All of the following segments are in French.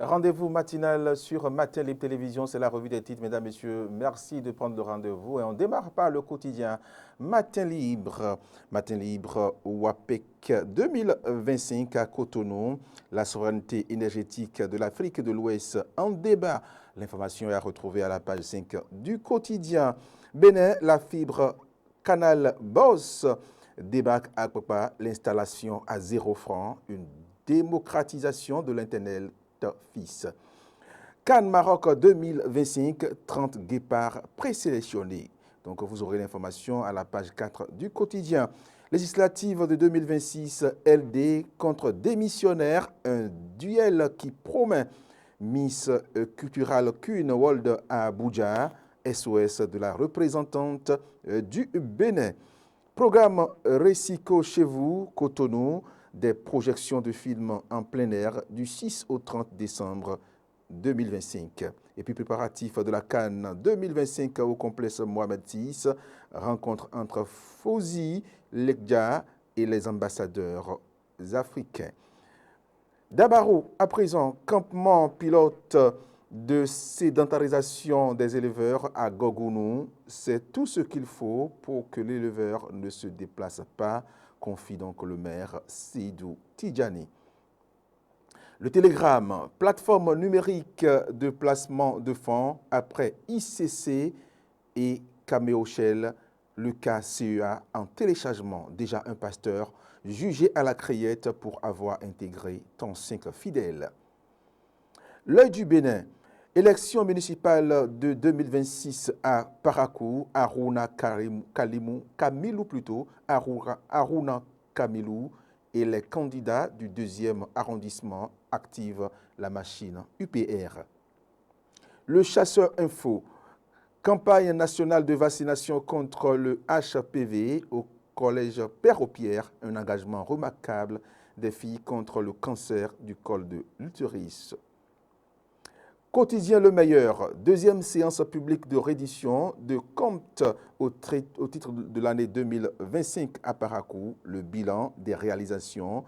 Rendez-vous matinal sur Matin Libre Télévision, c'est la revue des titres. Mesdames, Messieurs, merci de prendre le rendez-vous. Et on démarre par le quotidien Matin Libre. Matin Libre WAPEC 2025 à Cotonou. La souveraineté énergétique de l'Afrique de l'Ouest en débat. L'information est à retrouver à la page 5 du quotidien. Bénin, la fibre Canal Boss débarque à Papa. L'installation à 0 francs. Une démocratisation de l'Internet. Fils. Cannes Maroc 2025, 30 guépards présélectionnés. Donc vous aurez l'information à la page 4 du quotidien. Législative de 2026, LD contre démissionnaire, un duel qui promet. Miss Cultural Queen World à Abuja, SOS de la représentante du Bénin. Programme Récico chez vous, Cotonou, des projections de films en plein air du 6 au 30 décembre 2025. Et puis préparatif de la Cannes 2025 au complexe Mohamed VI, rencontre entre Fouzi, Lekja et les ambassadeurs africains. Dabarou, à présent, campement pilote de sédentarisation des éleveurs à Gogounou, c'est tout ce qu'il faut pour que l'éleveur ne se déplace pas, confie donc le maire Sidou Tidjani. Le Télégramme, plateforme numérique de placement de fonds après ICC et Cameo Shell, le cas CEA en téléchargement. Déjà un pasteur jugé à la criette pour avoir intégré ton 5 fidèles. L'œil du Bénin, élection municipale de 2026 à Parakou, Aruna Kamilou et les candidats du 2e arrondissement activent la machine UPR. Le Chasseur Info, campagne nationale de vaccination contre le HPV au collège Père-aux-Pierre, un engagement remarquable des filles contre le cancer du col de l'utérus. Quotidien Le Meilleur, deuxième séance publique de reddition de comptes au titre de l'année 2025 à Parakou, le bilan des réalisations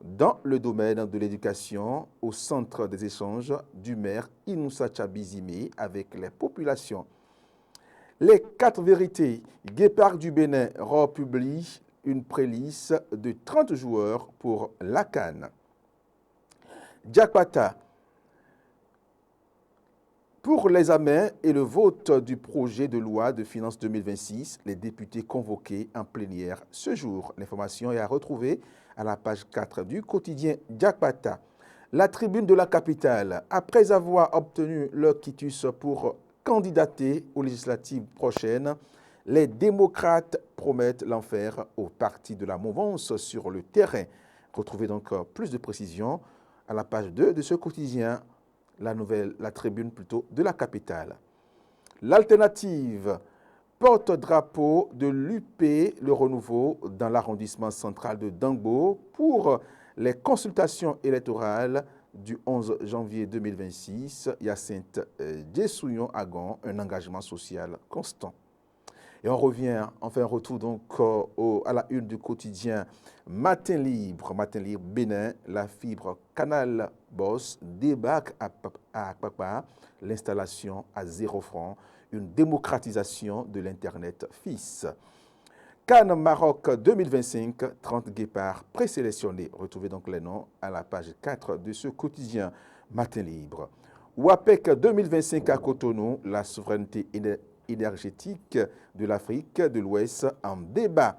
dans le domaine de l'éducation au centre des échanges du maire Inoussa Tchabizime avec les populations. Les 4 vérités, Guépard du Bénin republie une prélice de 30 joueurs pour la CAN. Diakpata, pour l'examen et le vote du projet de loi de finances 2026, les députés convoqués en plénière ce jour. L'information est à retrouver à la page 4 du quotidien Diakpata. La tribune de la capitale, après avoir obtenu leur quitus pour candidater aux législatives prochaines, les démocrates promettent l'enfer au parti de la mouvance sur le terrain. Retrouvez donc plus de précisions à la page 2 de ce quotidien, la tribune plutôt de la capitale. L'alternative, porte-drapeau de l'UP, le renouveau dans l'arrondissement central de Dangbo pour les consultations électorales du 11 janvier 2026, Hyacinthe Dessouillon Agon, un engagement social constant. Et on revient, on fait un retour donc à la une du quotidien Matin Libre Bénin, la fibre Canal Boss débarque à Papa, l'installation à 0 francs, une démocratisation de l'Internet Fils. Cannes Maroc 2025, 30 guépards présélectionnés. Retrouvez donc les noms à la page 4 de ce quotidien Matin Libre. WAPEC 2025 à Cotonou, la souveraineté énergétique de l'Afrique de l'Ouest en débat.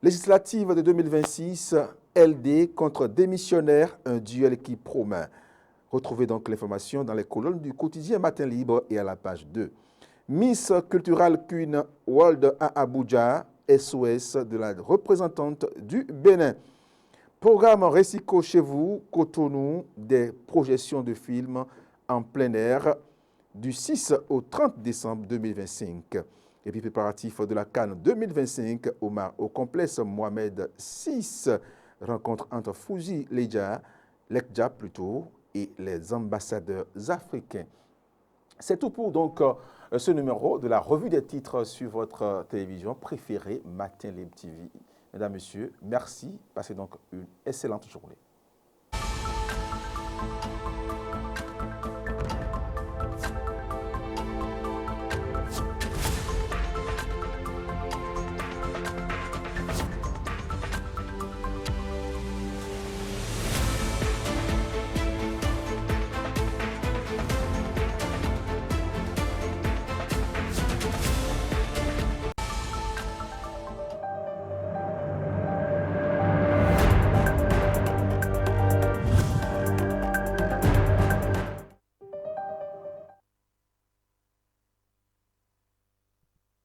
Législative de 2026, LD contre démissionnaire, un duel qui promet. Retrouvez donc l'information dans les colonnes du quotidien Matin Libre et à la page 2. Miss Cultural Queen World à Abuja, SOS de la représentante du Bénin. Programme Récico chez vous, Cotonou, des projections de films en plein air du 6 au 30 décembre 2025. Et puis préparatif de la Cannes 2025 au complexe Mohamed VI, rencontre entre Fouzi Lekja et les ambassadeurs africains. C'est tout pour donc ce numéro de la revue des titres sur votre télévision préférée, Matin Libre TV. Mesdames, Messieurs, merci. Passez donc une excellente journée.